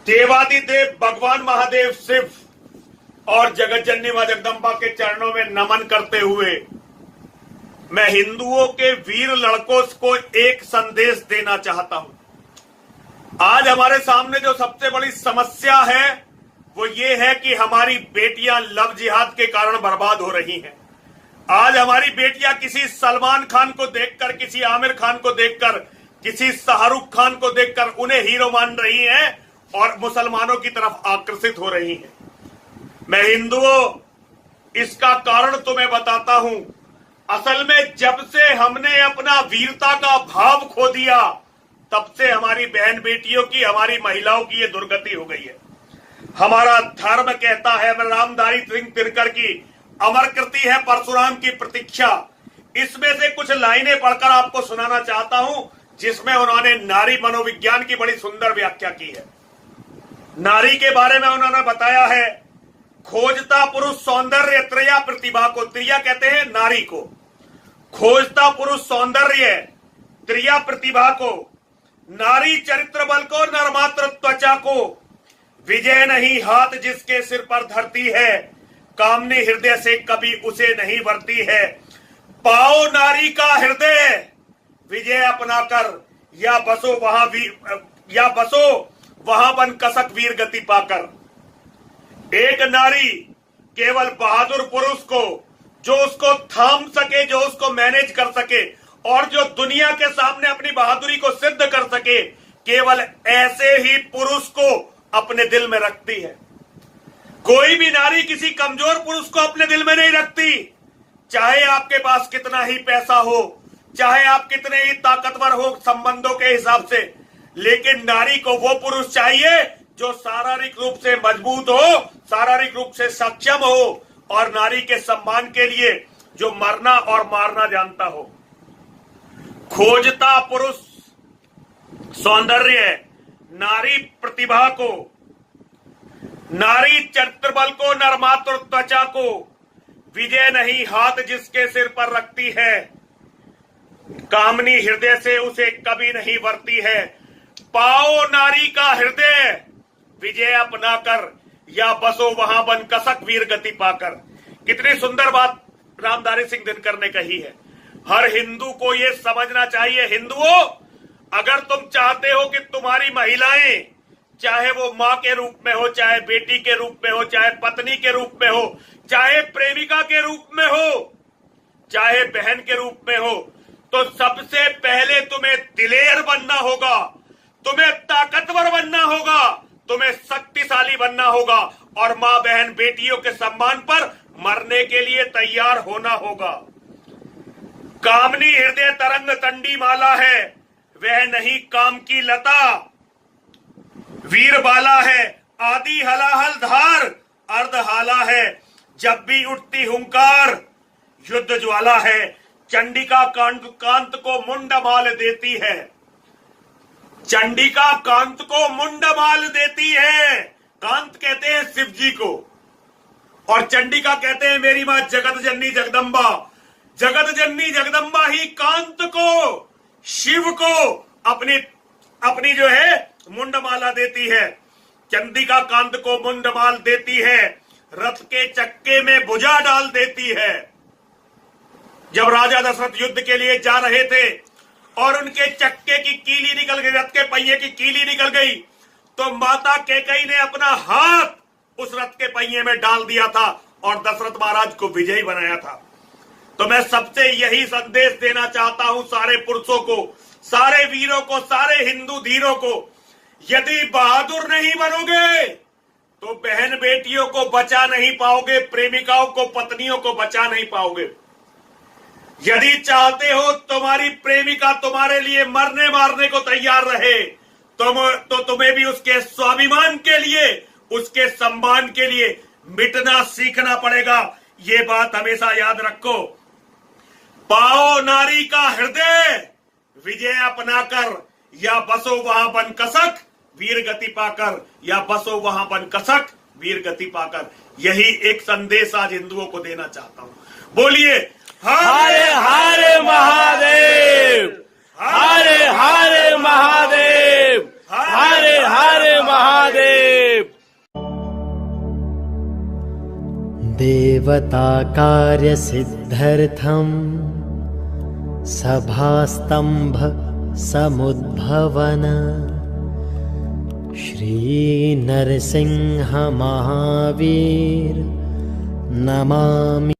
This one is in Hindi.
देवादिदेव भगवान महादेव शिव और जगत जननी मां जगदम्बा के चरणों में नमन करते हुए मैं हिंदुओं के वीर लड़कों को एक संदेश देना चाहता हूं। आज हमारे सामने जो सबसे बड़ी समस्या है वो ये है कि हमारी बेटियां लव जिहाद के कारण बर्बाद हो रही हैं। आज हमारी बेटियां किसी सलमान खान को देखकर, किसी आमिर खान को देखकर, किसी शाहरुख खान को देखकर उन्हें हीरो मान रही हैं और मुसलमानों की तरफ आकर्षित हो रही हैं। मैं हिंदुओं, इसका कारण तुम्हें बताता हूं। असल में जब से हमने अपना वीरता का भाव खो दिया तब से हमारी बहन बेटियों की, हमारी महिलाओं की ये दुर्गति हो गई है। हमारा धर्म कहता है, मैं रामधारी सिंह दिनकर की अमर कृति है परशुराम की प्रतीक्षा, इसमें से कुछ लाइनें पढ़कर आपको सुनाना चाहता हूं जिसमें उन्होंने नारी मनोविज्ञान की बड़ी सुंदर व्याख्या की है। नारी के बारे में उन्होंने बताया है, खोजता पुरुष सौंदर्य त्रिया प्रतिभा को, त्रिया कहते हैं नारी को, खोजता पुरुष सौंदर्य त्रिया प्रतिभा को, नारी चरित्र बल को, नरमात्र त्वचा को, विजय नहीं हाथ जिसके सिर पर धरती है, कामनी हृदय से कभी उसे नहीं वरती है। पाओ नारी का हृदय विजय अपना कर, या बसो वहां बन कसक वीर गति पाकर। एक नारी केवल बहादुर पुरुष को, जो उसको थाम सके, जो उसको मैनेज कर सके और जो दुनिया के सामने अपनी बहादुरी को सिद्ध कर सके, केवल ऐसे ही पुरुष को अपने दिल में रखती है। कोई भी नारी किसी कमजोर पुरुष को अपने दिल में नहीं रखती, चाहे आपके पास कितना ही पैसा हो, चाहे आप कितने ही ताकतवर हो संबंधों के हिसाब से, लेकिन नारी को वो पुरुष चाहिए जो शारीरिक रूप से मजबूत हो, शारीरिक रूप से सक्षम हो और नारी के सम्मान के लिए जो मरना और मारना जानता हो। खोजता पुरुष सौंदर्य नारी प्रतिभा को, नारी चरित्र बल को, नरमात्र त्वचा को, विजय नहीं हाथ जिसके सिर पर रखती है, कामनी हृदय से उसे कभी नहीं वरती है। पाओ नारी का हृदय विजय अपना कर, या बसो वहां बन कसक वीर गति पाकर। कितनी सुंदर बात रामधारी सिंह दिनकर ने कही है। हर हिंदू को यह समझना चाहिए, हिंदुओं, अगर तुम चाहते हो कि तुम्हारी महिलाएं, चाहे वो मां के रूप में हो, चाहे बेटी के रूप में हो, चाहे पत्नी के रूप में हो, चाहे प्रेमिका के रूप में हो, चाहे बहन के रूप में हो, तो सबसे पहले तुम्हें दिलेर बनना होगा, तुम्हें ताकतवर बनना होगा, तुम्हें शक्तिशाली बनना होगा और मां बहन बेटियों के सम्मान पर मरने के लिए तैयार होना होगा। कामनी हृदय तरंग तंडी माला है, वह नहीं काम की लता, वीर बाला है आदि हलाहल धार, अर्ध हाला है जब भी उठती हुंकार, युद्ध ज्वाला है चंडिका कांत को मुंड माल देती है, चंडिका कांत को मुंड माल देती है। कांत कहते हैं शिव जी को और चंडिका कहते हैं मेरी मां जगत जननी जगदम्बा। जगत जननी जगदम्बा ही कांत को, शिव को अपनी जो है मुंडमाला देती है। चंडिका कांत को मुंडमाल देती है, रथ के चक्के में भुजा डाल देती है। जब राजा दशरथ युद्ध के लिए जा रहे थे और उनके चक्के की कीली निकल गई, रथ के पहिए की कीली निकल गई, तो माता कैकेयी ने अपना हाथ उस रथ के पहिए में डाल दिया था और दशरथ महाराज को विजयी बनाया था। तो मैं सबसे यही संदेश देना चाहता हूं, सारे पुरुषों को, सारे वीरों को, सारे हिंदू धीरों को, यदि बहादुर नहीं बनोगे तो बहन बेटियों को बचा नहीं पाओगे, प्रेमिकाओं को, पत्नियों को बचा नहीं पाओगे। यदि चाहते हो तुम्हारी प्रेमिका तुम्हारे लिए मरने मारने को तैयार रहे, तो तुम्हें भी उसके स्वाभिमान के लिए, उसके सम्मान के लिए मिटना सीखना पड़ेगा। ये बात हमेशा याद रखो। पाओ नारी का हृदय विजय अपना कर, या बसो वहां बन कसक वीर गति पाकर, या बसो वहां बन कसक वीर गति पाकर। यही एक संदेश आज हिंदुओं को देना चाहता हूं। बोलिए हरे हरे महादेव, हरे हरे महादेव। देवताकार्यसिद्धर्थं सभास्तंभ समुद्भवन श्री नरसिंह महावीर नमामि।